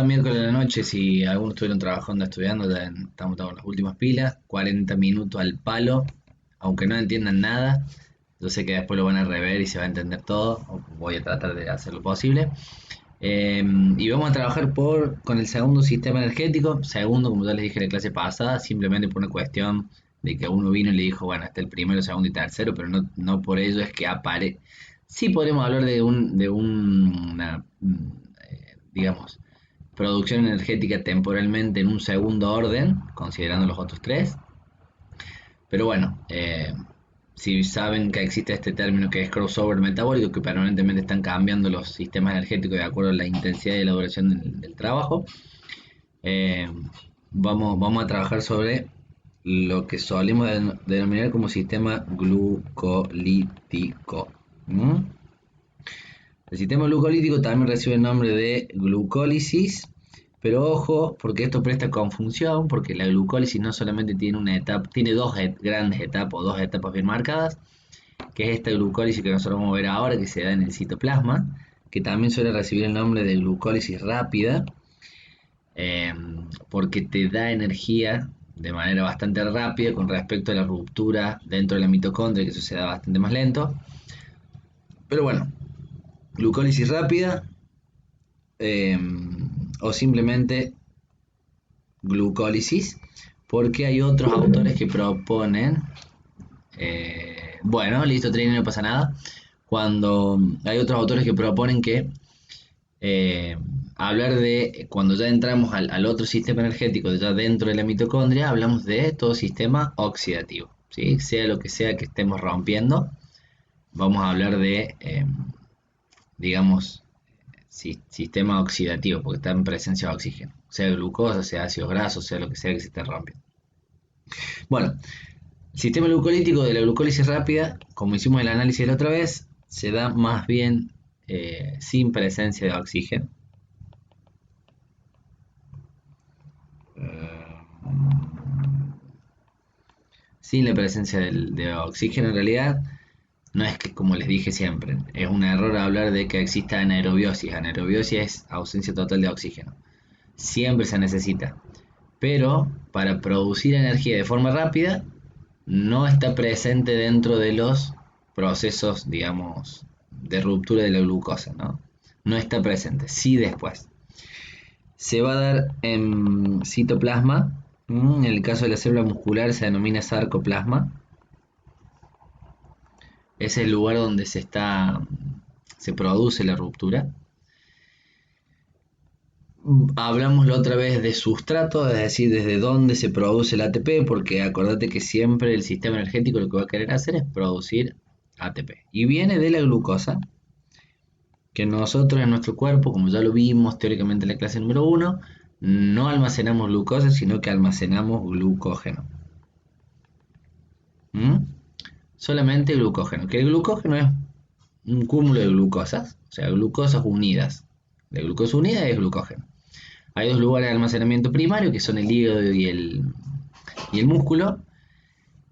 cada miércoles de la noche, si algunos estuvieron trabajando, estudiando, estamos con las últimas pilas, 40 minutos al palo, aunque no entiendan nada. Yo sé que después lo van a rever y se va a entender todo, o voy a tratar de hacer lo posible. Y vamos a trabajar con el segundo sistema energético. Segundo, como ya les dije en la clase pasada, simplemente por una cuestión de que uno vino y le dijo, bueno, está el primero, segundo y tercero, pero no por ello es que aparece. Sí podemos hablar una, digamos, producción energética temporalmente en un segundo orden, considerando los otros tres. Pero bueno, si saben que existe este término que es crossover metabólico, que permanentemente están cambiando los sistemas energéticos de acuerdo a la intensidad y la duración del trabajo, eh, vamos a trabajar sobre lo que solemos denominar como sistema glucolítico. ¿Mm? El sistema glucolítico también recibe el nombre de glucólisis, pero ojo, porque esto presta confusión, porque la glucólisis no solamente tiene una etapa, tiene grandes etapas o dos etapas bien marcadas, que es esta glucólisis que nosotros vamos a ver ahora, que se da en el citoplasma, que también suele recibir el nombre de glucólisis rápida, eh, porque te da energía de manera bastante rápida con respecto a la ruptura dentro de la mitocondria, que eso se da bastante más lento. Pero bueno, glucólisis rápida, eh, o simplemente glucólisis, porque hay otros autores que proponen, bueno, listo, Trini, no pasa nada, cuando hay otros autores que proponen que eh, hablar de, cuando ya entramos al otro sistema energético, ya dentro de la mitocondria, hablamos de todo sistema oxidativo, ¿sí? Sea lo que sea que estemos rompiendo, vamos a hablar de, digamos, sistema oxidativo, porque está en presencia de oxígeno, sea glucosa, sea ácidos grasos, sea lo que sea que se esté rompiendo. Bueno, el sistema glucolítico de la glucólisis rápida, como hicimos el análisis la otra vez, se da más bien sin presencia de oxígeno. Sin la presencia de oxígeno, en realidad, no es que, como les dije siempre, es un error hablar de que exista anaerobiosis. Anaerobiosis es ausencia total de oxígeno. Siempre se necesita, pero para producir energía de forma rápida no está presente dentro de los procesos, digamos, de ruptura de la glucosa, ¿no? No está presente, sí después. Se va a dar en citoplasma, en el caso de la célula muscular se denomina sarcoplasma. Es el lugar donde se produce la ruptura. Hablamos la otra vez de sustrato, es decir, desde dónde se produce el ATP, porque acordate que siempre el sistema energético lo que va a querer hacer es producir ATP. Y viene de la glucosa, que nosotros en nuestro cuerpo, como ya lo vimos teóricamente en la clase número 1, no almacenamos glucosa, sino que almacenamos glucógeno. ¿Mm? Solamente glucógeno, que el glucógeno es un cúmulo de glucosas, o sea, glucosas unidas. La glucosa unida es glucógeno. Hay dos lugares de almacenamiento primario, que son el hígado y el músculo.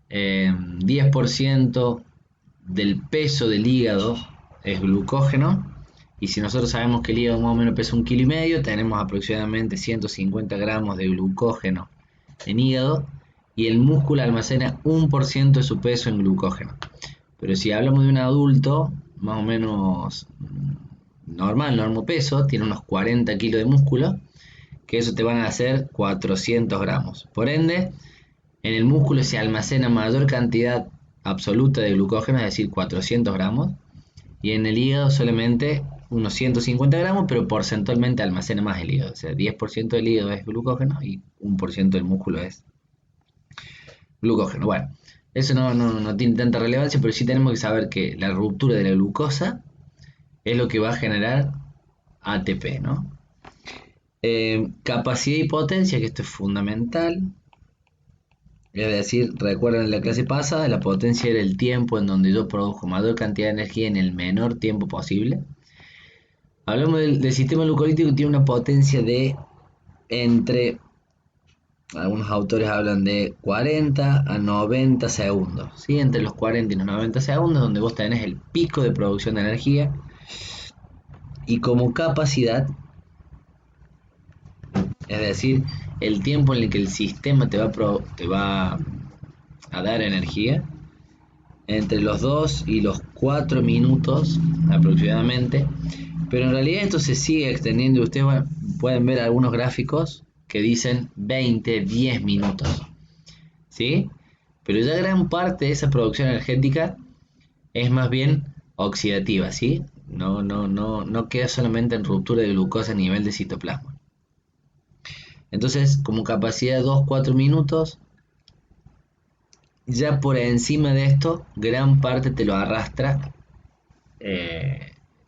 10% del peso del hígado es glucógeno. Y si nosotros sabemos que el hígado más o menos pesa 1,5 kg, tenemos aproximadamente 150 gramos de glucógeno en hígado. Y el músculo almacena 1% de su peso en glucógeno. Pero si hablamos de un adulto, más o menos normal, normo peso, tiene unos 40 kilos de músculo, que eso te van a hacer 400 gramos. Por ende, en el músculo se almacena mayor cantidad absoluta de glucógeno, es decir, 400 gramos, y en el hígado solamente unos 150 gramos, pero porcentualmente almacena más el hígado. O sea, 10% del hígado es glucógeno y 1% del músculo es glucógeno. Bueno, eso no tiene tanta relevancia, pero sí tenemos que saber que la ruptura de la glucosa es lo que va a generar ATP, ¿no? Capacidad y potencia, que esto es fundamental. Es decir, recuerden en la clase pasada, la potencia era el tiempo en donde yo produjo mayor cantidad de energía en el menor tiempo posible. Hablamos del sistema glucolítico, que tiene una potencia de entre, algunos autores hablan de 40 a 90 segundos, ¿sí? Entre los 40 y los 90 segundos, donde vos tenés el pico de producción de energía. Y como capacidad, Es decir, el tiempo en el que el sistema te va a dar energía, entre los 2 y los 4 minutos aproximadamente, pero en realidad esto se sigue extendiendo. Ustedes pueden ver algunos gráficos que dicen 20, 10 minutos, ¿sí? Pero ya gran parte de esa producción energética es más bien oxidativa, ¿sí? No queda solamente en ruptura de glucosa a nivel de citoplasma. Entonces, como capacidad de 2-4 minutos, ya por encima de esto, gran parte te lo arrastra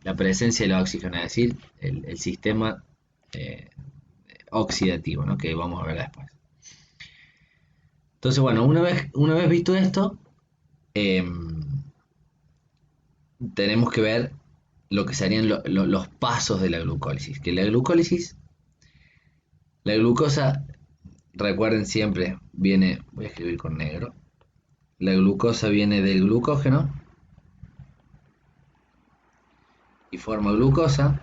la presencia del oxígeno, es decir, el sistema eh, oxidativo, ¿no? Que vamos a ver después. Entonces, bueno, una vez visto esto, tenemos que ver lo que serían los pasos de la glucólisis. Que la glucosa, recuerden siempre, viene, voy a escribir con negro, la glucosa viene del glucógeno y forma glucosa.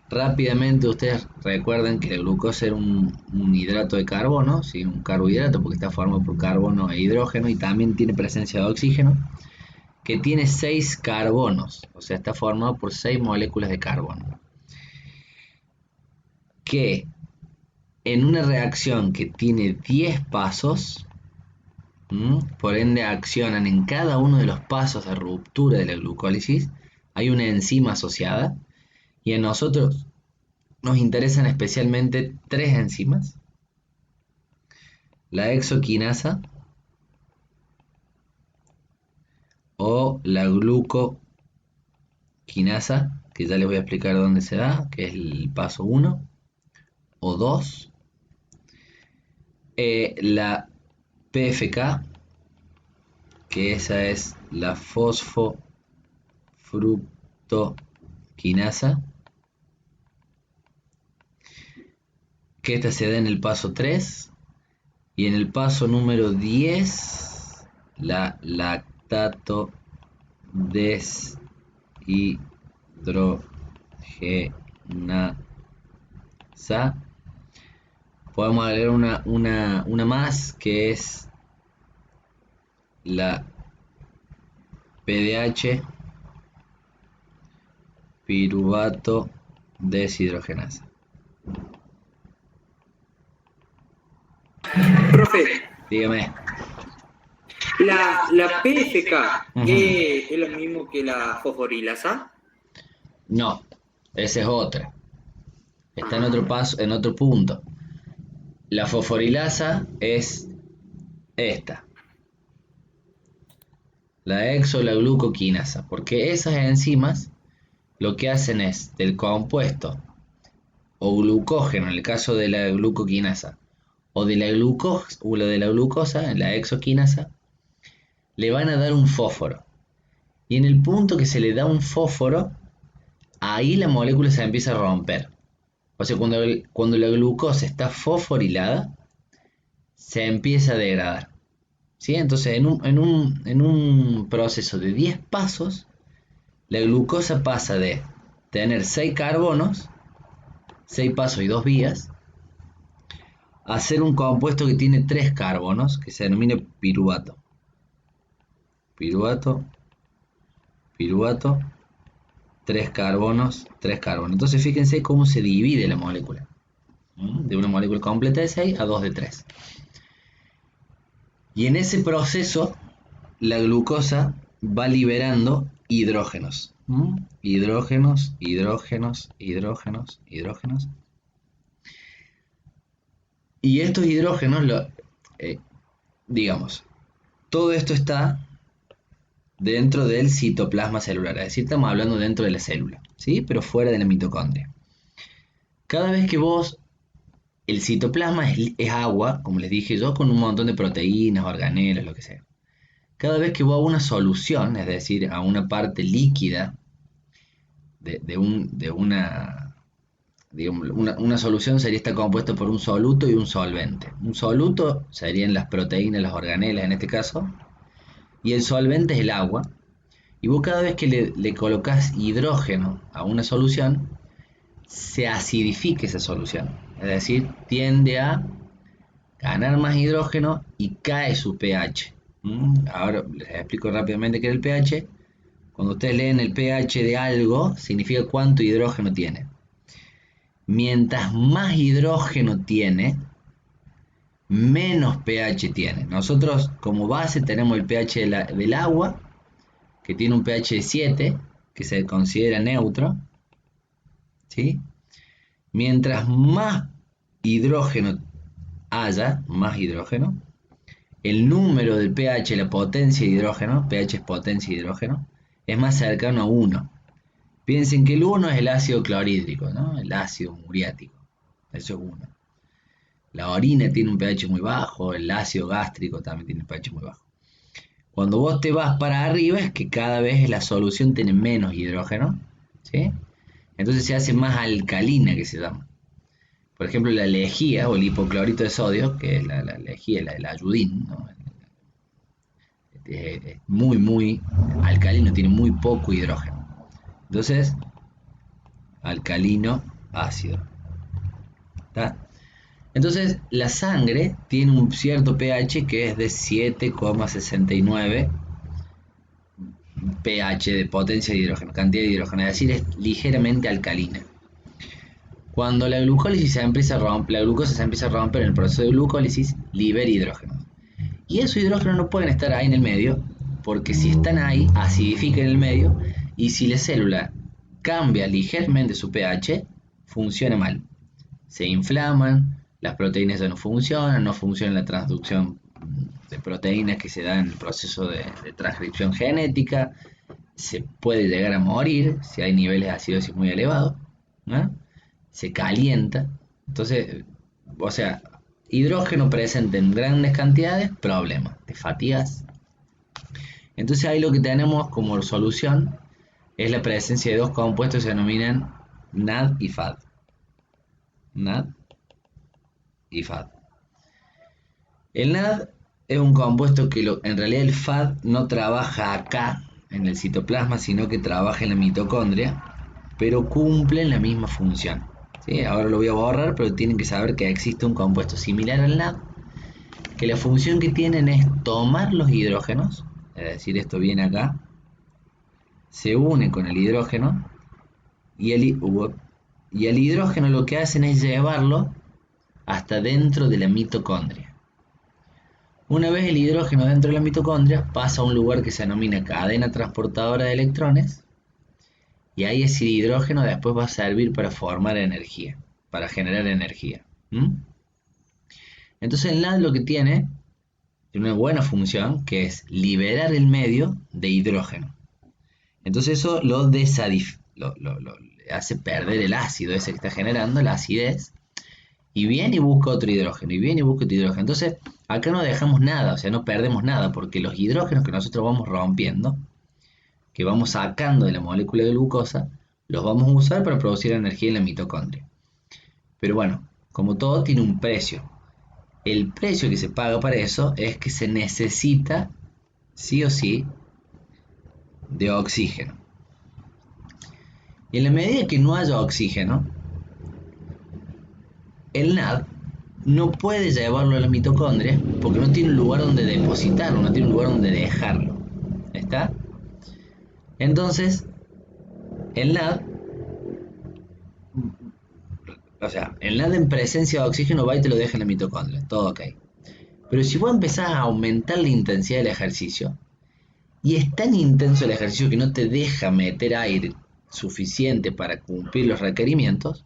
Rápidamente ustedes recuerden que la glucosa era un hidrato de carbono, ¿sí? Un carbohidrato porque está formado por carbono e hidrógeno y también tiene presencia de oxígeno, que tiene 6 carbonos, o sea, está formado por 6 moléculas de carbono, que en una reacción que tiene 10 pasos, por ende accionan en cada uno de los pasos de ruptura de la glucólisis, hay una enzima asociada, y a nosotros nos interesan especialmente 3 enzimas: la exoquinasa o la glucoquinasa, que ya les voy a explicar dónde se da, que es el paso 1 o 2, la PFK, que esa es la fosfofructoquinasa, que esta se da en el paso 3, y en el paso número 10, la lactato deshidrogenasa. Podemos agregar una más, que es la PDH, piruvato deshidrogenasa. Profe, Dígame. la PFK Ujú. es lo mismo que la fosforilasa. No, esa es otra. Está en otro paso, en otro punto. La fosforilasa es esta, la la glucoquinasa, porque esas enzimas lo que hacen es del compuesto o glucógeno, en el caso de la glucoquinasa, o de la glucosa, en la exoquinasa, le van a dar un fósforo. Y en el punto que se le da un fósforo, ahí la molécula se empieza a romper. O sea, cuando la glucosa está fosforilada, se empieza a degradar, ¿sí? Entonces, en un proceso de 10 pasos, la glucosa pasa de tener 6 carbonos, 6 pasos y 2 vías, a ser un compuesto que tiene 3 carbonos, que se denomina piruvato. Piruvato, piruvato, 3 carbonos, 3 carbonos. Entonces, fíjense cómo se divide la molécula. De una molécula completa de 6 a 2 de 3. Y en ese proceso, la glucosa va liberando hidrógenos. Hidrógenos, hidrógenos, hidrógenos, hidrógenos. Y estos hidrógenos, digamos, todo esto está dentro del citoplasma celular. Es decir, estamos hablando dentro de la célula, ¿sí? Pero fuera de la mitocondria. Cada vez que el citoplasma es agua, como les dije yo, con un montón de proteínas, organelas, lo que sea. Cada vez que vos a una solución, es decir, a una parte líquida una solución está compuesta por un soluto y un solvente. Un soluto serían las proteínas, las organelas en este caso, y el solvente es el agua. Y vos cada vez que le colocas hidrógeno a una solución, se acidifica esa solución. Es es decir, tiende a ganar más hidrógeno y cae su pH. Ahora les explico rápidamente qué es el pH. Cuando ustedes leen el pH de algo, significa cuánto hidrógeno tiene. Mientras más hidrógeno tiene, menos pH tiene. Nosotros como base tenemos el pH del agua, que tiene un pH de 7, que se considera neutro, ¿sí? Mientras más hidrógeno haya, más hidrógeno, el número del pH, la potencia de hidrógeno, pH es potencia de hidrógeno, es más cercano a 1. Piensen que el 1 es el ácido clorhídrico, ¿no? El ácido muriático. Eso es 1. La orina tiene un pH muy bajo, el ácido gástrico también tiene un pH muy bajo. Cuando vos te vas para arriba es que cada vez la solución tiene menos hidrógeno, ¿sí? Entonces se hace más alcalina, que se llama. Por ejemplo, la lejía o el hipoclorito de sodio, que es la lejía, el ayudín, ¿no? Es muy alcalino, tiene muy poco hidrógeno. Entonces, alcalino ácido. ¿Está? Entonces, la sangre tiene un cierto pH que es de 7,69 pH de potencia de hidrógeno, cantidad de hidrógeno, es decir, es ligeramente alcalina. Cuando la glucólisis se empieza a romper, la glucosa se empieza a romper en el proceso de glucólisis, libera hidrógeno. Y esos hidrógenos no pueden estar ahí en el medio, porque si están ahí, acidifican en el medio, y si la célula cambia ligeramente su pH, funciona mal. Se inflaman, las proteínas ya no funcionan, no funciona la transducción de proteínas que se da en el proceso de transcripción genética, se puede llegar a morir si hay niveles de acidosis muy elevados, ¿no? Se calienta. Entonces, o sea, hidrógeno presente en grandes cantidades, problema, te fatigas. Entonces ahí lo que tenemos como solución es la presencia de dos compuestos que se denominan NAD y FAD. NAD y FAD. El NAD es un compuesto que en realidad el FAD no trabaja acá en el citoplasma, sino que trabaja en la mitocondria, pero cumple la misma función. ¿Sí? Ahora lo voy a borrar, pero tienen que saber que existe un compuesto similar al NAD, que la función que tienen es tomar los hidrógenos, es decir, esto viene acá, se une con el hidrógeno, y el hidrógeno lo que hacen es llevarlo hasta dentro de la mitocondria. Una vez el hidrógeno dentro de la mitocondria, pasa a un lugar que se denomina cadena transportadora de electrones, y ahí ese hidrógeno después va a servir para formar energía, para generar energía. Entonces el NAD lo que tiene una buena función, que es liberar el medio de hidrógeno. Entonces eso lo hace perder el ácido ese que está generando, la acidez, y viene y busca otro hidrógeno, y viene y busca otro hidrógeno. Entonces acá no dejamos nada, o sea, no perdemos nada, porque los hidrógenos que nosotros vamos rompiendo, que vamos sacando de la molécula de glucosa, los vamos a usar para producir energía en la mitocondria. Pero bueno, como todo tiene un precio. El precio que se paga para eso es que se necesita, sí o sí, de oxígeno. Y en la medida que no haya oxígeno, el NAD no puede llevarlo a la mitocondria porque no tiene un lugar donde depositarlo, no tiene un lugar donde dejarlo. ¿Está? Entonces, el NAD, el NAD en presencia de oxígeno va y te lo deja en la mitocondria, todo ok. Pero si vos empezás a aumentar la intensidad del ejercicio, y es tan intenso el ejercicio que no te deja meter aire suficiente para cumplir los requerimientos,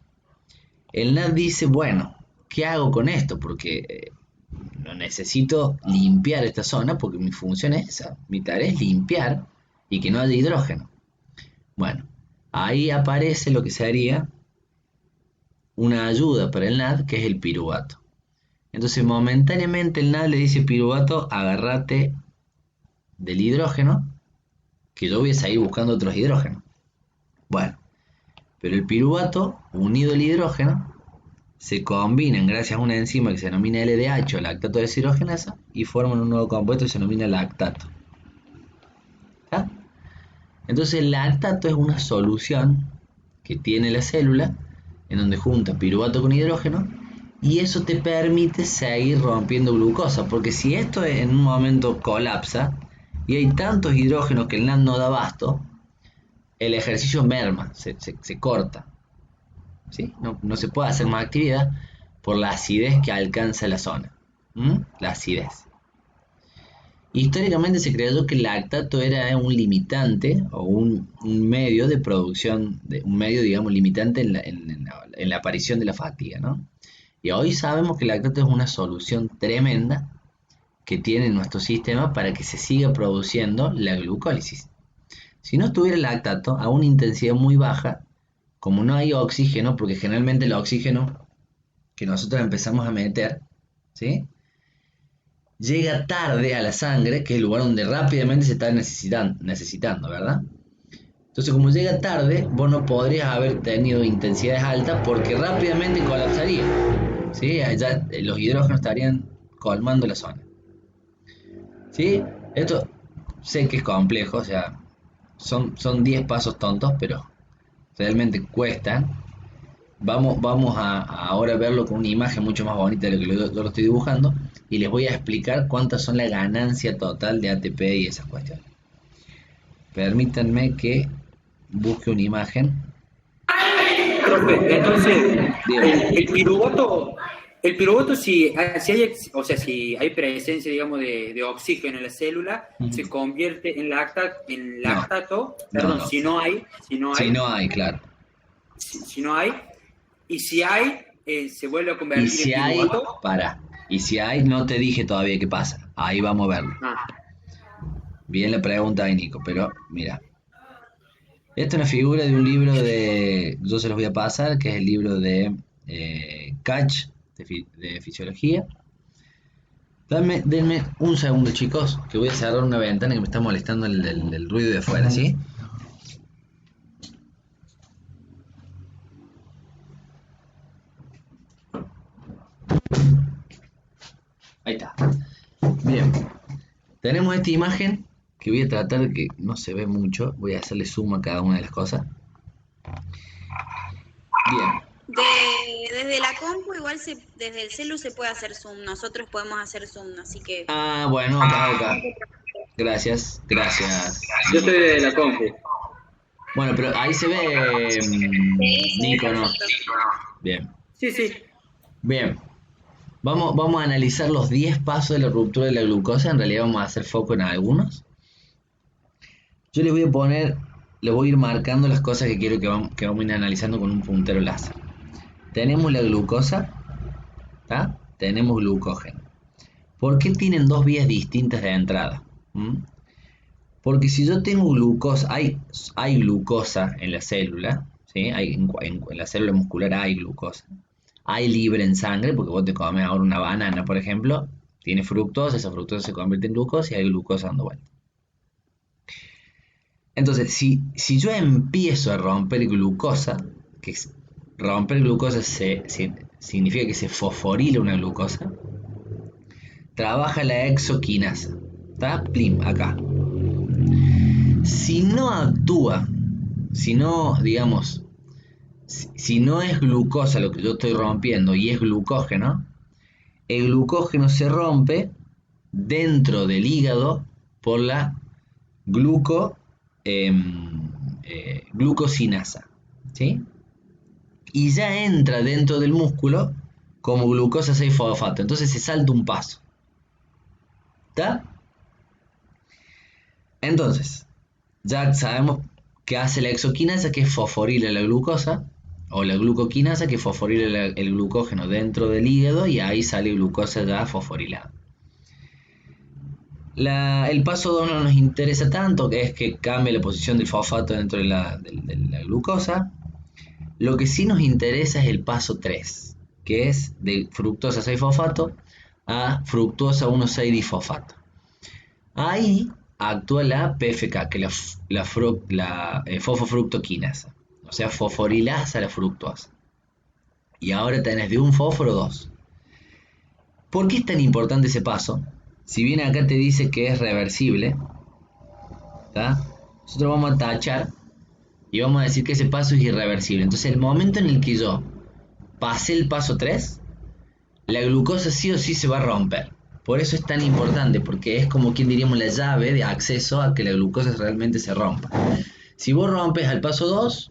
el NAD dice, bueno, ¿qué hago con esto? Porque no necesito limpiar esta zona porque mi función es esa, mi tarea es limpiar y que no haya hidrógeno. Bueno, ahí aparece lo que sería una ayuda para el NAD, que es el piruvato. Entonces momentáneamente el NAD le dice, piruvato, agárrate del hidrógeno, que yo voy a seguir buscando otros hidrógenos. Bueno, pero el piruvato, unido al hidrógeno, se combinan gracias a una enzima que se denomina LDH o lactato deshidrogenasa y forman un nuevo compuesto que se denomina lactato. ¿Está? Entonces el lactato es una solución que tiene la célula en donde junta piruvato con hidrógeno y eso te permite seguir rompiendo glucosa, porque si esto en un momento colapsa y hay tantos hidrógenos que el NAD no da abasto, el ejercicio merma, se corta, ¿sí? No se puede hacer más actividad por la acidez que alcanza la zona. La acidez. Históricamente se creyó que el lactato era un limitante o un medio de producción, un medio, digamos, limitante en la aparición de la fatiga, ¿no? Y hoy sabemos que el lactato es una solución tremenda que tiene nuestro sistema para que se siga produciendo la glucólisis. Si no estuviera el lactato a una intensidad muy baja, como no hay oxígeno, porque generalmente el oxígeno que nosotros empezamos a meter, ¿sí?, llega tarde a la sangre, que es el lugar donde rápidamente se está necesitando, ¿verdad? Entonces, como llega tarde, vos no podrías haber tenido intensidades altas porque rápidamente colapsaría, ¿sí? Allá los hidrógenos estarían colmando la zona, ¿sí? Esto sé que es complejo, o sea, son 10 pasos tontos, pero realmente cuestan. Vamos a ahora verlo con una imagen mucho más bonita de lo que yo lo estoy dibujando y les voy a explicar cuántas son la ganancia total de ATP y esas cuestiones. Permítanme que busque una imagen. Profe, entonces, Dígame. el piruvato si hay, o sea, si hay presencia, digamos, de oxígeno en la célula, se convierte en lactato, perdón, No. si no hay, Si no hay, claro. si no hay, y si hay, se vuelve a Y convertir si en hay, piruvato. y si hay, no te dije todavía qué pasa. Ahí vamos a verlo. Ah, Bien la pregunta de Nico, pero mira. Esta es una figura de un libro yo se los voy a pasar, que es el libro de Catch, de fisiología. Denme un segundo, chicos, que voy a cerrar una ventana que me está molestando el ruido de afuera, ¿sí? Ahí está. Bien. Tenemos esta imagen que voy a tratar de que no se ve mucho. Voy a hacerle zoom a cada una de las cosas. Bien. Desde la compu, igual desde el celu se puede hacer zoom. Nosotros podemos hacer zoom, así que. Ah, bueno, acá. Gracias. yo estoy de la compu. Bueno, pero ahí se ve Nico, ¿no? Bien. Sí. Bien. Vamos a analizar los 10 pasos de la ruptura de la glucosa. En realidad vamos a hacer foco en algunos. Yo les voy a ir marcando las cosas que quiero que vamos a ir analizando con un puntero láser. Tenemos la glucosa, ¿tá? Tenemos glucógeno. ¿Por qué tienen dos vías distintas de entrada? Porque si yo tengo glucosa, hay glucosa en la célula, ¿sí? En la célula muscular hay glucosa. Hay libre en sangre, porque vos te comes ahora una banana, por ejemplo, tiene fructosa, esa fructosa se convierte en glucosa y hay glucosa dando vuelta. Entonces, si yo empiezo a romper glucosa, romper glucosa significa que se fosforila una glucosa, trabaja la exoquinasa, ¿está? Plim, acá. Si no actúa, si no es glucosa lo que yo estoy rompiendo y es glucógeno, el glucógeno se rompe dentro del hígado por la glucosinasa, ¿sí? Y ya entra dentro del músculo como glucosa 6-fosfato, entonces se salta un paso, ¿está? Entonces, ya sabemos que hace la exoquinasa, que es fosforila la glucosa, o la glucoquinasa, que fosforila el glucógeno dentro del hígado y ahí sale glucosa ya fosforilada. El paso 2 no nos interesa tanto, que es que cambie la posición del fosfato dentro de la glucosa. Lo que sí nos interesa es el paso 3, que es de fructosa 6-fosfato a fructosa 1,6-disfosfato. Ahí actúa la PFK, que es la fosfofructoquinasa, o sea, fosforilasa la fructosa. Y ahora tenés de un fósforo 2. ¿Por qué es tan importante ese paso? Si bien acá te dice que es reversible, ¿tá? Nosotros vamos a tachar y vamos a decir que ese paso es irreversible. Entonces, el momento en el que yo pasé el paso 3, la glucosa sí o sí se va a romper. Por eso es tan importante, porque es como quien diríamos la llave de acceso a que la glucosa realmente se rompa. Si vos rompes al paso 2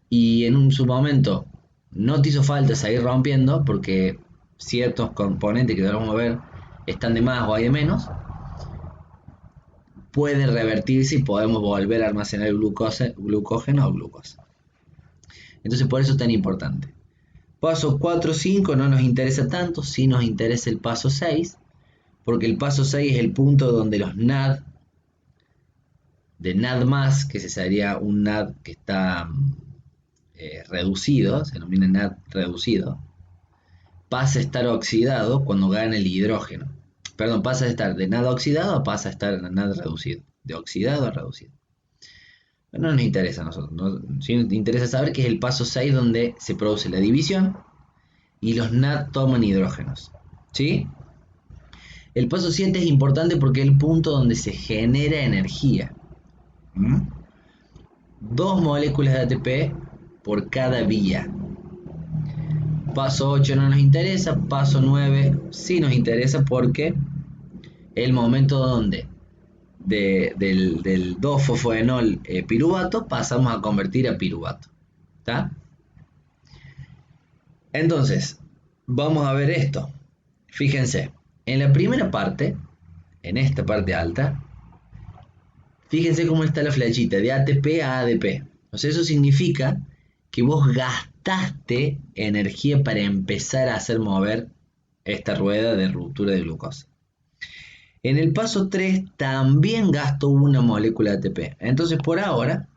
y en su momento no te hizo falta seguir rompiendo, porque ciertos componentes que vamos a ver están de más o hay de menos, puede revertirse y podemos volver a almacenar glucógeno o glucosa. Entonces por eso es tan importante. Paso 4 o 5 no nos interesa tanto, sí nos interesa el paso 6, porque el paso 6 es el punto donde los NAD, de NAD+, que sería un NAD que está reducido, se denomina NAD reducido, pasa a estar oxidado cuando gana el hidrógeno. Perdón, pasa de estar de NAD oxidado a pasa a estar en NAD reducido, de oxidado a reducido. No nos interesa a nosotros, sí nos interesa saber que es el paso 6 donde se produce la división y los NAD toman hidrógenos, ¿sí? El paso 7 es importante porque es el punto donde se genera energía. 2 moléculas de ATP por cada vía. Paso 8 no nos interesa, paso 9 sí nos interesa porque es el momento donde del 2-fosfoenol piruvato pasamos a convertir a piruvato. ¿Está? Entonces, vamos a ver esto. Fíjense, en la primera parte, en esta parte alta, fíjense cómo está la flechita de ATP a ADP. O sea, eso significa que vos gastaste energía para empezar a hacer mover esta rueda de ruptura de glucosa. En el paso 3 también gasto una molécula de ATP. Entonces, por ahora,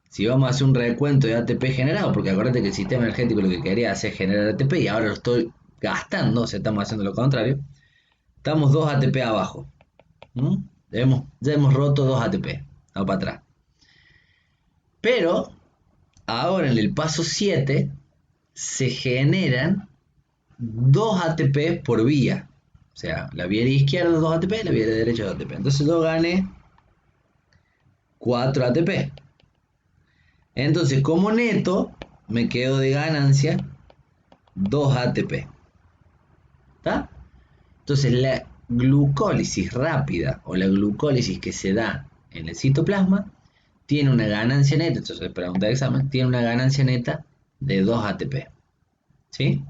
si vamos a hacer un recuento de ATP generado, porque acuérdate que el sistema energético lo que quería hacer es generar ATP y ahora lo estoy gastando, o sea, estamos haciendo lo contrario, estamos 2 ATP abajo. Ya hemos roto 2 ATP, vamos para atrás. Pero, ahora en el paso 7, se generan 2 ATP por vía. O sea, la vía de izquierda 2 ATP, la vía de derecha 2 ATP. Entonces yo gané 4 ATP. Entonces, como neto, me quedo de ganancia 2 ATP. ¿Está? Entonces, la glucólisis rápida o la glucólisis que se da en el citoplasma tiene una ganancia neta, entonces pregunta de examen, tiene una ganancia neta de 2 ATP. ¿Sí?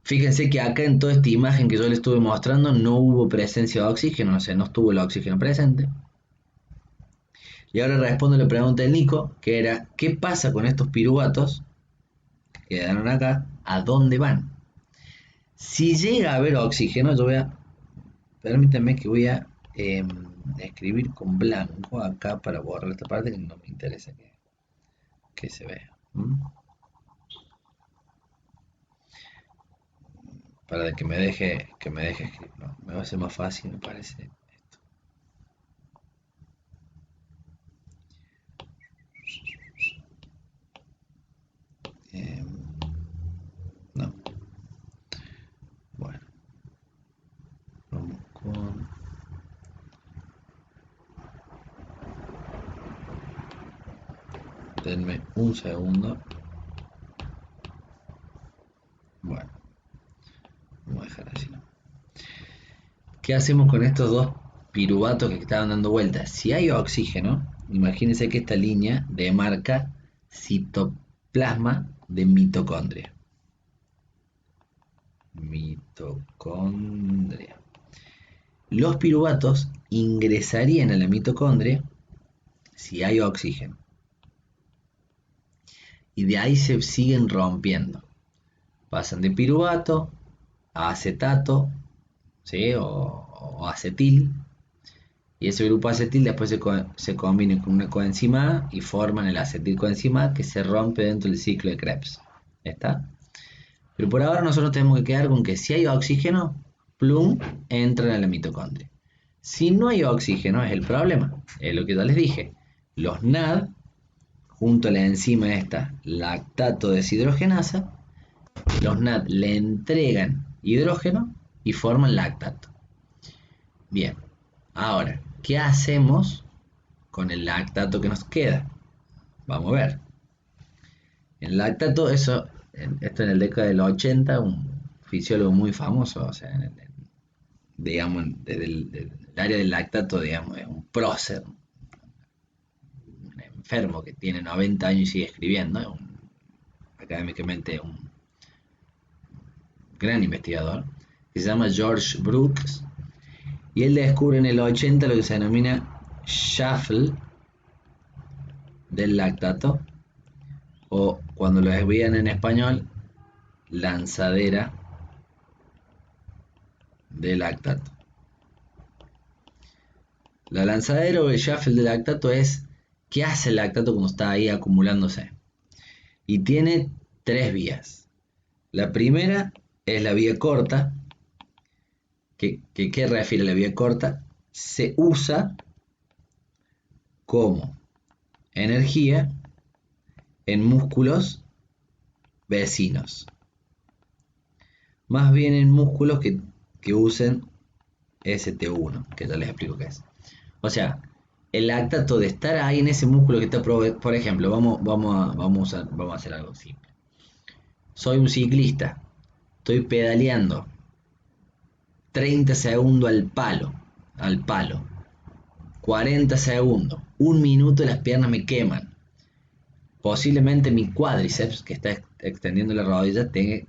Fíjense que acá en toda esta imagen que yo les estuve mostrando no hubo presencia de oxígeno, o sea, no estuvo el oxígeno presente. Y ahora respondo la pregunta del Nico, que era, ¿qué pasa con estos piruvatos que quedaron acá? ¿A dónde van? Si llega a haber oxígeno, permítanme que voy a escribir con blanco acá para borrar esta parte que no me interesa que se vea. Para que me deje escribir. No, me va a ser más fácil, me parece esto. No. Bueno. Vamos con... Denme un segundo. Bueno. Vamos a dejar así. ¿Qué hacemos con estos dos piruvatos que estaban dando vueltas? Si hay oxígeno, imagínense que esta línea demarca citoplasma de mitocondria. Mitocondria. Los piruvatos ingresarían a la mitocondria si hay oxígeno. Y de ahí se siguen rompiendo. Pasan de piruvato a acetato, ¿sí? o acetil, y ese grupo acetil después se combina con una coenzima A y forman el acetilcoenzima A que se rompe dentro del ciclo de Krebs. ¿Está? Pero por ahora nosotros tenemos que quedar con que si hay oxígeno, plum, entran a la mitocondria. Si no hay oxígeno es el problema, es lo que ya les dije. Los NAD, junto a la enzima esta, lactato deshidrogenasa, los NAD le entregan hidrógeno y forman lactato. Bien, ahora, ¿qué hacemos con el lactato que nos queda? Vamos a ver. El lactato, eso esto en el década del 80, un fisiólogo muy famoso, o sea, digamos, desde del área del lactato, digamos, es un prócer, un enfermo que tiene 90 años y sigue escribiendo, académicamente un gran investigador, que se llama George Brooks, y él descubre en el 80 lo que se denomina shuffle del lactato, o cuando lo veían en español, lanzadera de lactato. La lanzadera o el shuffle de lactato es qué hace el lactato cuando está ahí acumulándose. Y tiene 3 vías. La primera es la vía corta. ¿Qué refiere a la vía corta? Se usa como energía en músculos vecinos. Más bien en músculos que usen ST1, que ya les explico qué es. O sea, el lactato de estar ahí en ese músculo que está, por ejemplo, vamos a hacer algo simple. Soy un ciclista, estoy pedaleando 30 segundos al palo, 40 segundos, 1 minuto y las piernas me queman. Posiblemente mi cuádriceps, que está extendiendo la rodilla, tenga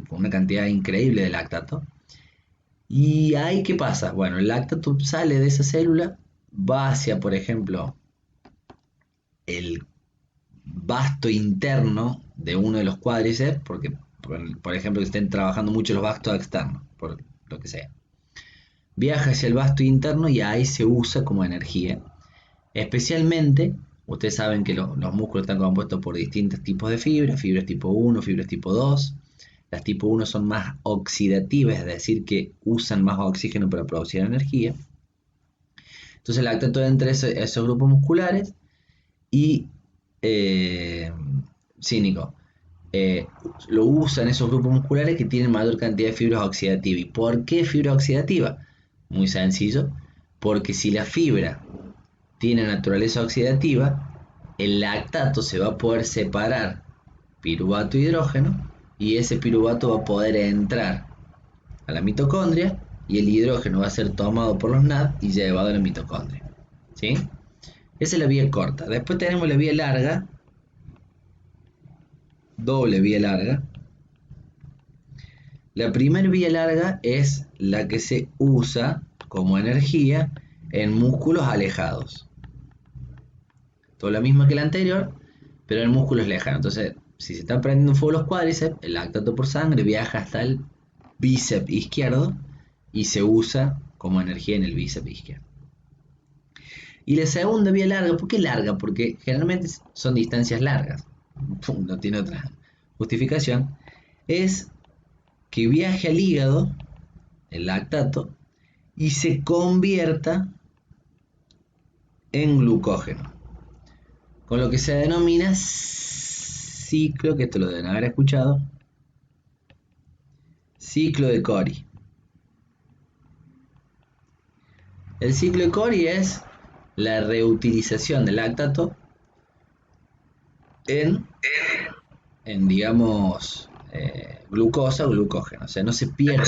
una cantidad increíble de lactato. ¿Y ahí qué pasa? Bueno, el lactato sale de esa célula, va hacia, por ejemplo, el vasto interno de uno de los cuádriceps, porque, por ejemplo, que estén trabajando mucho los vastos externos, por lo que sea. Viaja hacia el vasto interno y ahí se usa como energía. Especialmente, ustedes saben que los músculos están compuestos por distintos tipos de fibras tipo 1, fibras tipo 2. Las tipo 1 son más oxidativas, es decir, que usan más oxígeno para producir energía. Entonces el lactato entra esos grupos musculares y cínico. Lo usan esos grupos musculares que tienen mayor cantidad de fibras oxidativas. ¿Y por qué fibra oxidativa? Muy sencillo, porque si la fibra tiene naturaleza oxidativa, el lactato se va a poder separar piruvato e hidrógeno, y ese piruvato va a poder entrar a la mitocondria y el hidrógeno va a ser tomado por los NAD y llevado a la mitocondria. ¿Sí? Esa es la vía corta. Después tenemos la vía larga, doble vía larga. La primera vía larga es la que se usa como energía en músculos alejados. Todo lo mismo que la anterior, pero en músculos lejanos. Entonces, si se están prendiendo fuego los cuádriceps, el lactato por sangre viaja hasta el bíceps izquierdo y se usa como energía en el bíceps izquierdo. Y la segunda vía larga, ¿por qué larga? Porque generalmente son distancias largas, no tiene otra justificación, es que viaje al hígado, el lactato, y se convierta en glucógeno, con lo que se denomina ciclo, que esto lo deben haber escuchado, ciclo de Cori. El ciclo de Cori es la reutilización del lactato en digamos, glucosa o glucógeno, o sea, no se pierde.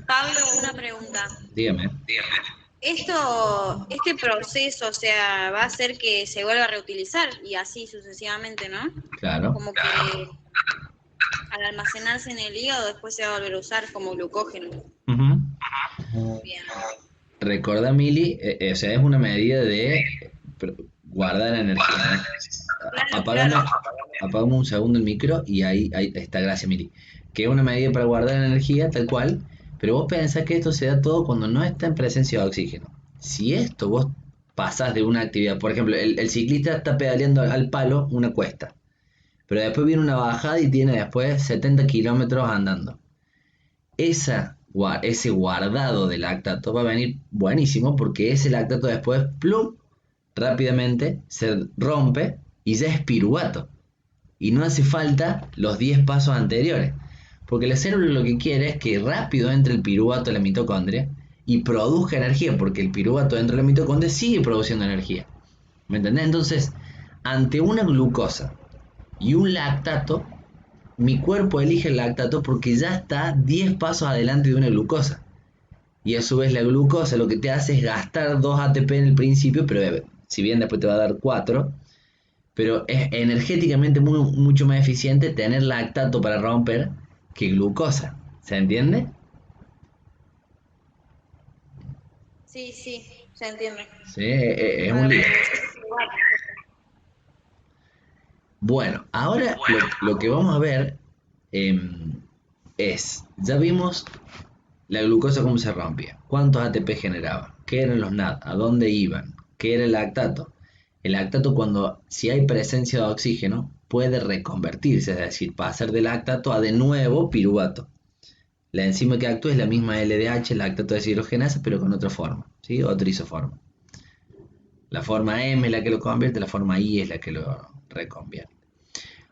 Pablo, una pregunta. Dígame. Este proceso, o sea, va a hacer que se vuelva a reutilizar y así sucesivamente, ¿no? Claro. Como que al almacenarse en el hígado después se va a volver a usar como glucógeno. Bien. Recuerda, Mili, o sea, es una medida de guardar energía, ¿no? Apagamos un segundo el micro y ahí está, gracias, Mili. Que es una medida para guardar energía, tal cual, pero vos pensás que esto se da todo cuando no está en presencia de oxígeno. Si esto vos pasás de una actividad, por ejemplo, el ciclista está pedaleando al palo una cuesta, pero después viene una bajada y tiene después 70 kilómetros andando. Ese guardado de lactato va a venir buenísimo porque ese lactato después, plum, rápidamente se rompe y ya es piruvato. Y no hace falta los 10 pasos anteriores. Porque la célula lo que quiere es que rápido entre el piruvato a la mitocondria y produzca energía, porque el piruvato dentro de la mitocondria sigue produciendo energía. ¿Me entendés? Entonces, ante una glucosa y un lactato, mi cuerpo elige el lactato porque ya está 10 pasos adelante de una glucosa. Y a su vez la glucosa lo que te hace es gastar 2 ATP en el principio, pero si bien después te va a dar 4, pero es energéticamente mucho más eficiente tener lactato para romper que glucosa. ¿Se entiende? Sí, sí, se entiende. Sí, es un lío. Bueno, ahora lo que vamos a ver ya vimos la glucosa cómo se rompía, cuántos ATP generaba, qué eran los NAD, a dónde iban, qué era el lactato. El lactato si hay presencia de oxígeno, puede reconvertirse, es decir, pasar de lactato a de nuevo piruvato. La enzima que actúa es la misma LDH, lactato deshidrogenasa, pero con otra forma, ¿sí? Otra isoforma. La forma M es la que lo convierte, la forma I es la que lo reconvierte.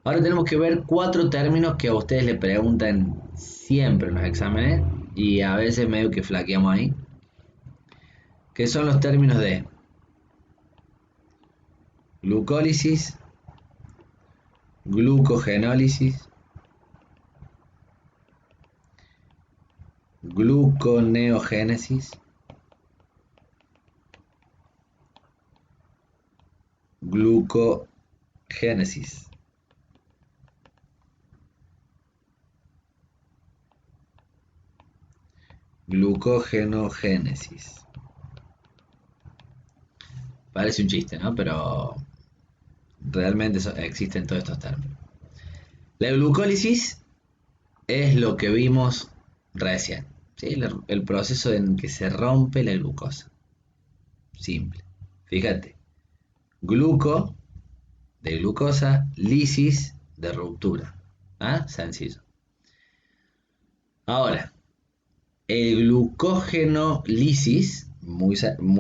Ahora tenemos que ver 4 términos que a ustedes le preguntan siempre en los exámenes y a veces medio que flaqueamos ahí, que son los términos de glucólisis, glucogenólisis, gluconeogénesis, glucogénesis. Glucogenogénesis. Parece un chiste, ¿no? Pero realmente existen todos estos términos. La glucólisis es lo que vimos recién, ¿sí? El proceso en que se rompe la glucosa. Simple. Fíjate. Gluco, de glucosa, lisis, de ruptura. ¿Ah? Sencillo. Ahora, el glucógeno lisis, muy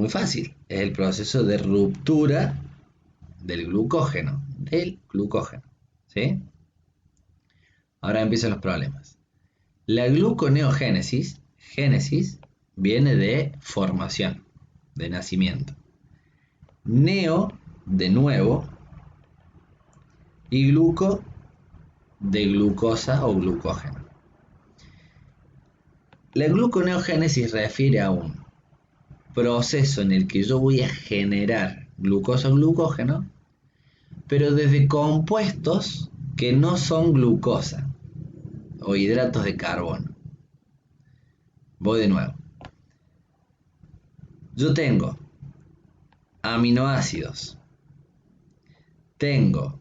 fácil, es el proceso de ruptura del glucógeno, ¿sí? Ahora empiezan los problemas. La gluconeogénesis, génesis, viene de formación, de nacimiento. Neo, de nuevo, y gluco, de glucosa o glucógeno. La gluconeogénesis refiere a un proceso en el que yo voy a generar glucosa o glucógeno, pero desde compuestos que no son glucosa o hidratos de carbono. Voy de nuevo. Yo tengo aminoácidos, tengo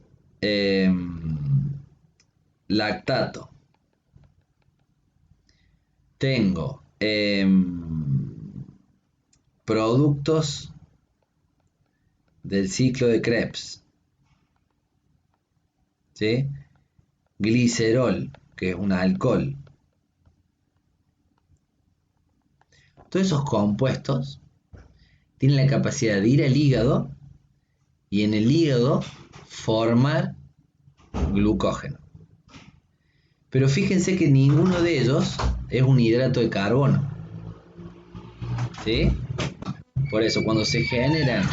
lactato, tengo productos del ciclo de Krebs, ¿sí? Glicerol, que es un alcohol. Todos esos compuestos tienen la capacidad de ir al hígado y en el hígado formar glucógeno. Pero fíjense que ninguno de ellos es un hidrato de carbono, ¿sí? Por eso cuando se generan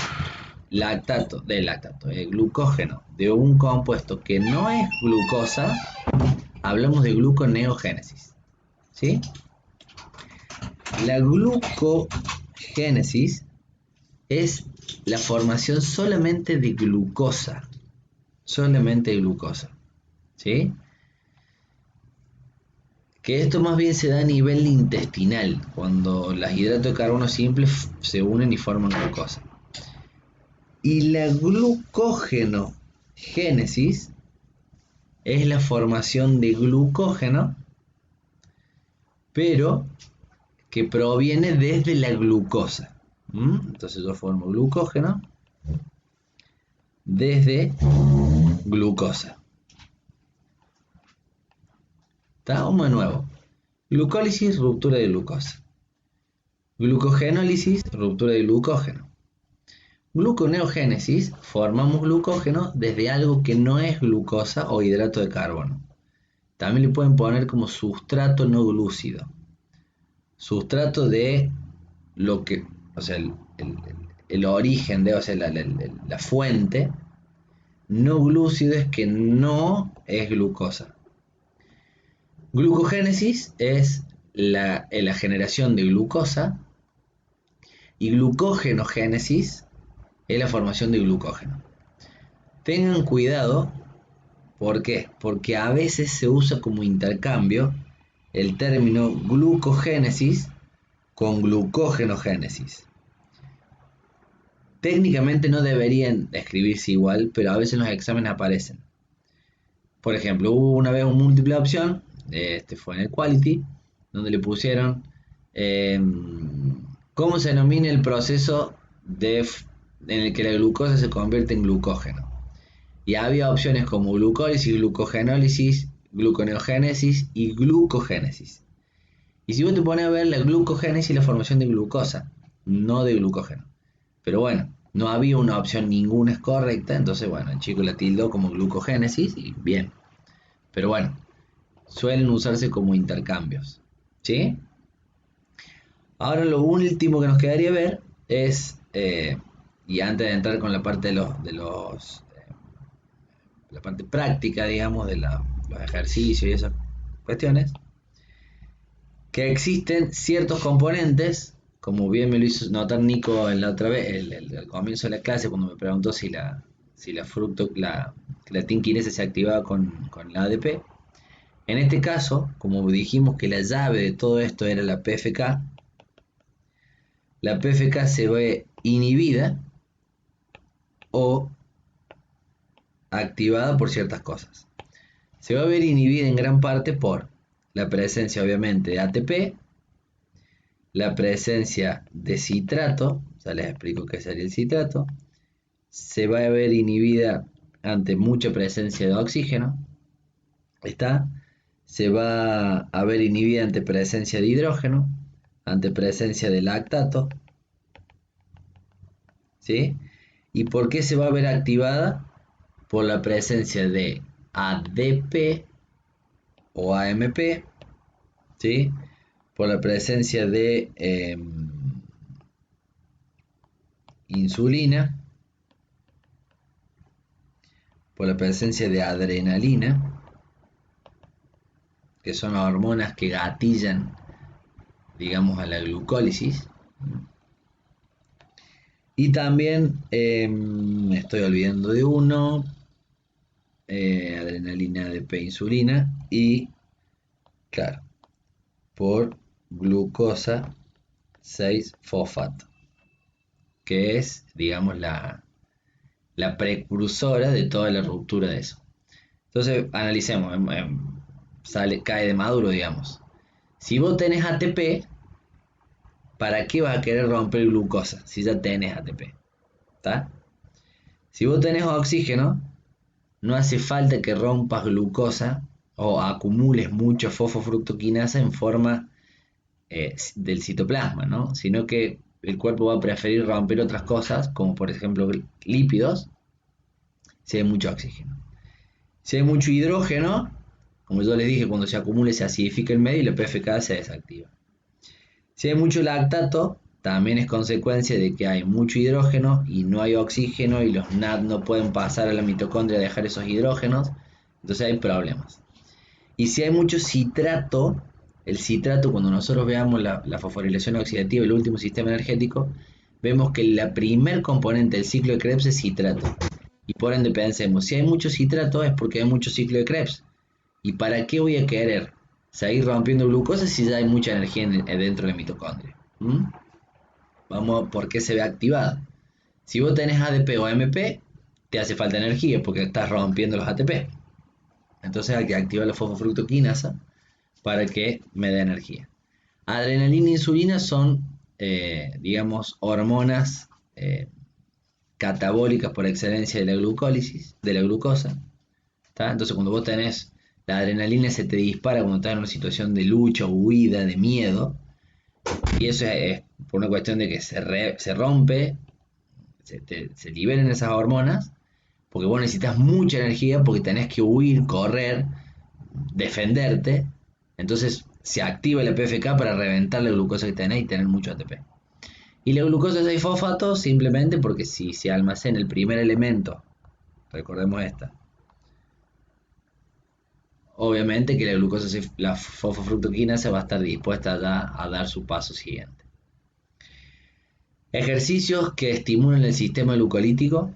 glucógeno de un compuesto que no es glucosa, hablamos de gluconeogénesis, ¿sí? La glucogénesis es la formación solamente de glucosa, ¿sí? Que esto más bien se da a nivel intestinal, cuando los hidratos de carbono simples se unen y forman glucosa. Y la glucogenogénesis es la formación de glucógeno, pero que proviene desde la glucosa. Entonces yo formo glucógeno desde glucosa. Vamos de nuevo. Glucólisis, ruptura de glucosa. Glucogenólisis, ruptura de glucógeno. Gluconeogénesis, formamos glucógeno desde algo que no es glucosa o hidrato de carbono. También le pueden poner como sustrato no glúcido. Sustrato de lo que, o sea, el origen de, o sea, la fuente no glúcido es que no es glucosa. Glucogénesis es la generación de glucosa y glucógenogénesis es la formación de glucógeno. Tengan cuidado, ¿por qué? Porque a veces se usa como intercambio el término glucogénesis con glucógenogénesis. Técnicamente no deberían escribirse igual, pero a veces en los exámenes aparecen. Por ejemplo, hubo una vez un múltiple de opción, fue en el Quality, donde le pusieron ¿cómo se denomina el proceso en el que la glucosa se convierte en glucógeno? Y había opciones como glucólisis, glucogenólisis, gluconeogénesis y glucogénesis. Y si vos te pones a ver, la glucogénesis es la formación de glucosa, no de glucógeno. Pero bueno, no había una opción, ninguna es correcta, entonces bueno, el chico la tildó como glucogénesis y bien. Pero bueno, suelen usarse como intercambios, ¿sí? Ahora lo último que nos quedaría ver es, y antes de entrar con la parte la parte práctica, digamos, de los ejercicios y esas cuestiones, que existen ciertos componentes, como bien me lo hizo notar Nico en la otra vez, al comienzo de la clase, cuando me preguntó si la tinquinesa se activaba con la ADP. En este caso, como dijimos que la llave de todo esto era la PFK se ve inhibida o activada por ciertas cosas. Se va a ver inhibida en gran parte por la presencia, obviamente, de ATP, la presencia de citrato, ya les explico qué sería el citrato. Se va a ver inhibida ante mucha presencia de oxígeno. Se va a ver inhibida ante presencia de hidrógeno, ante presencia de lactato, ¿sí? ¿Y por qué se va a ver activada? Por la presencia de ADP o AMP, ¿sí? Por la presencia de insulina, por la presencia de adrenalina, que son hormonas que gatillan, digamos, a la glucólisis. Y también me estoy olvidando de uno, adrenalina, ADP, insulina y, claro, por glucosa 6-fosfato, que es, digamos, la precursora de toda la ruptura de eso. Entonces, analicemos, cae de maduro, digamos. Si vos tenés ATP, ¿para qué vas a querer romper glucosa si ya tenés ATP? ¿Está? Si vos tenés oxígeno, no hace falta que rompas glucosa o acumules mucho fosfofructoquinasa en forma del citoplasma, ¿no? Sino que el cuerpo va a preferir romper otras cosas, como por ejemplo lípidos, si hay mucho oxígeno. Si hay mucho hidrógeno, como yo les dije, cuando se acumule se acidifica el medio y la PFK se desactiva. Si hay mucho lactato, también es consecuencia de que hay mucho hidrógeno y no hay oxígeno y los NAD no pueden pasar a la mitocondria a dejar esos hidrógenos, entonces hay problemas. Y si hay mucho citrato, el citrato, cuando nosotros veamos la fosforilación oxidativa, el último sistema energético, vemos que la primer componente del ciclo de Krebs es citrato. Y por ende pensemos, si hay mucho citrato es porque hay mucho ciclo de Krebs. ¿Y para qué voy a querer seguir rompiendo glucosa si ya hay mucha energía dentro de la mitocondria? Vamos, ¿por qué se ve activada? Si vos tenés ADP o AMP, te hace falta energía porque estás rompiendo los ATP. Entonces hay que activar la fosfofructoquinasa para que me dé energía. Adrenalina e insulina son, digamos, hormonas catabólicas por excelencia de la glucólisis, de la glucosa. ¿Tá? Entonces cuando vos tenés la adrenalina se te dispara cuando estás en una situación de lucha, huida, de miedo. Y eso es por una cuestión de que se rompe, se liberen esas hormonas, porque vos necesitas mucha energía, porque tenés que huir, correr, defenderte. Entonces se activa la PFK para reventar la glucosa que tenés y tener mucho ATP. Y la glucosa 6-fosfato simplemente porque si se almacena el primer elemento Recordemos esta. Obviamente que la glucosa, la fosfofructoquinasa va a estar dispuesta ya a dar su paso siguiente. Ejercicios que estimulan el sistema glucolítico.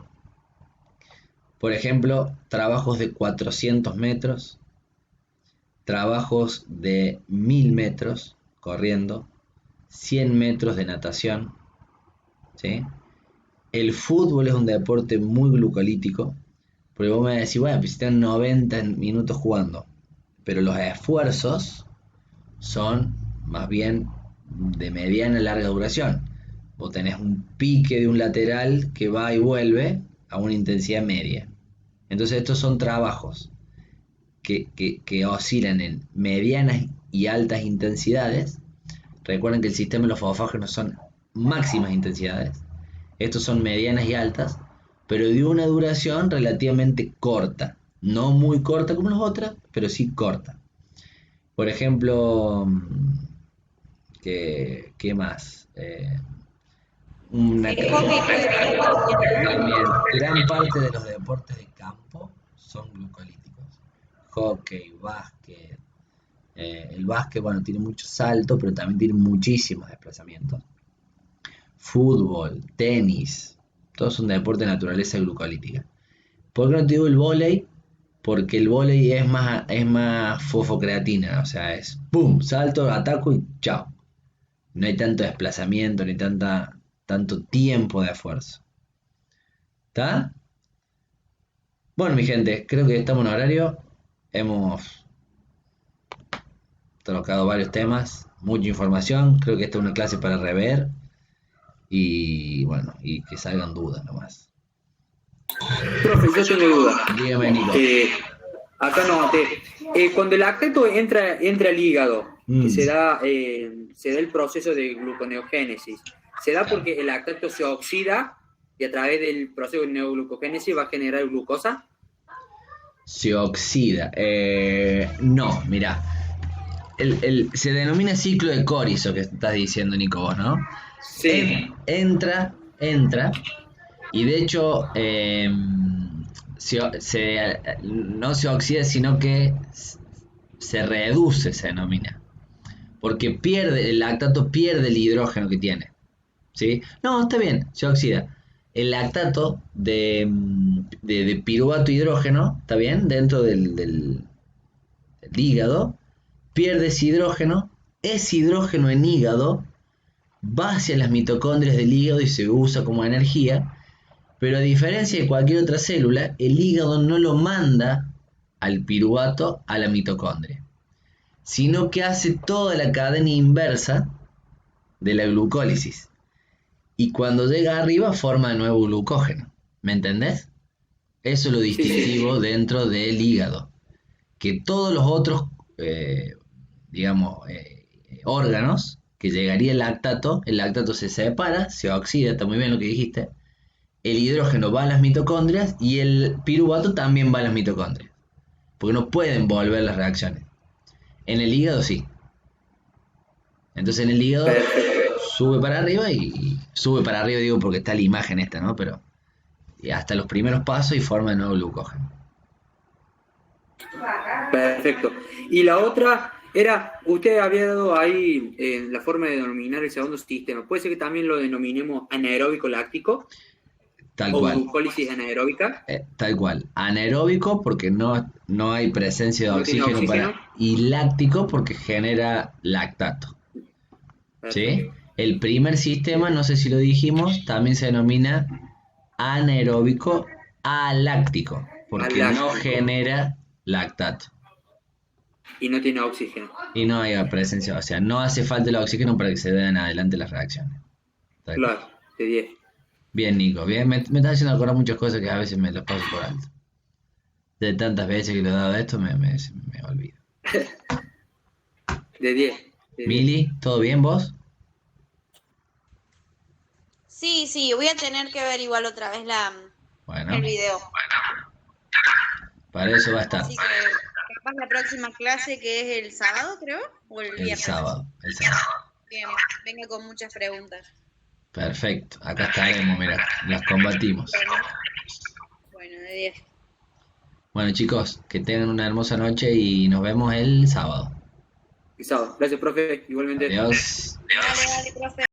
Por ejemplo, trabajos de 400 metros, trabajos de 1000 metros corriendo, 100 metros de natación, ¿sí? El fútbol es un deporte muy glucolítico, porque vos me decís, bueno, pues están 90 minutos jugando, pero los esfuerzos son más bien de mediana a larga duración. Vos tenés un pique de un lateral que va y vuelve a una intensidad media. Entonces estos son trabajos que oscilan en medianas y altas intensidades. Recuerden que el sistema de los fosfágenos son máximas intensidades. Estos son medianas y altas, pero de una duración relativamente corta. No muy corta como las otras, pero sí corta. Por ejemplo, ¿qué más? También, gran parte de los deportes de campo son glucolíticos. Hockey, básquet. El básquet, bueno, tiene mucho salto, pero también tiene muchísimos desplazamientos. Fútbol, tenis, todos son deportes de naturaleza glucolítica. ¿Por qué no te digo el vóley? Porque el vóley es más fosfocreatina, o sea, es pum, salto, ataco y chao. No hay tanto desplazamiento, ni tanto tiempo de esfuerzo. ¿Está? Bueno, mi gente, creo que estamos en horario. Hemos tocado varios temas, mucha información. Creo que esta es una clase para rever. Y bueno, y que salgan dudas nomás. Profe, yo tengo duda. Dígame, Nico. Acá no, cuando el lactato entra al hígado, que se da el proceso de gluconeogénesis, se da porque el lactato se oxida y a través del proceso de neoglucogénesis va a generar glucosa. Se oxida. No, mira. Se denomina ciclo de Corison, que estás diciendo, Nico, vos, ¿no? Sí. Entra, y de hecho no se oxida, sino que se reduce, se denomina. Porque el lactato pierde el hidrógeno que tiene. ¿Sí? No, está bien, se oxida. El lactato de piruvato hidrógeno, ¿está bien? Dentro del hígado, pierde ese hidrógeno en hígado va hacia las mitocondrias del hígado y se usa como energía, pero a diferencia de cualquier otra célula, el hígado no lo manda al piruvato a la mitocondria, sino que hace toda la cadena inversa de la glucólisis. Y cuando llega arriba forma de nuevo glucógeno. ¿Me entendés? Eso es lo distintivo dentro del hígado. Que todos los otros, órganos que llegaría el lactato se separa, se oxida, está muy bien lo que dijiste. El hidrógeno va a las mitocondrias y el piruvato también va a las mitocondrias. Porque no pueden volver las reacciones. En el hígado sí. Entonces en el hígado sube para arriba y sube para arriba, digo porque está la imagen esta, ¿no? Pero hasta los primeros pasos y forma de nuevo glucógeno. Perfecto. Y la otra era, usted había dado ahí la forma de denominar el segundo sistema. ¿Puede ser que también lo denominemos anaeróbico láctico? Tal cual. ¿O glucólisis anaeróbica? Tal cual. Anaeróbico porque no hay presencia de oxígeno, y láctico porque genera lactato. ¿Sí? El primer sistema, no sé si lo dijimos, también se denomina anaeróbico aláctico porque no genera lactato. Y no tiene oxígeno. Y no hay presencia, o sea, no hace falta el oxígeno para que se den adelante las reacciones. Claro, de 10. Bien, Nico, bien, me estás haciendo acordar muchas cosas que a veces me las paso por alto. De tantas veces que lo he dado esto, me olvido. De 10. Mili, ¿todo bien vos? Sí, voy a tener que ver igual otra vez el video. Para eso va a estar. Así que capaz la próxima clase, que es el sábado, creo, o el viernes. El sábado. Bien, venga con muchas preguntas. Perfecto, acá estaremos, mira, las combatimos. Bueno. Bueno, de 10. Bueno, chicos, que tengan una hermosa noche y nos vemos el sábado. Gracias, profe, igualmente. Adiós. Dale, profe.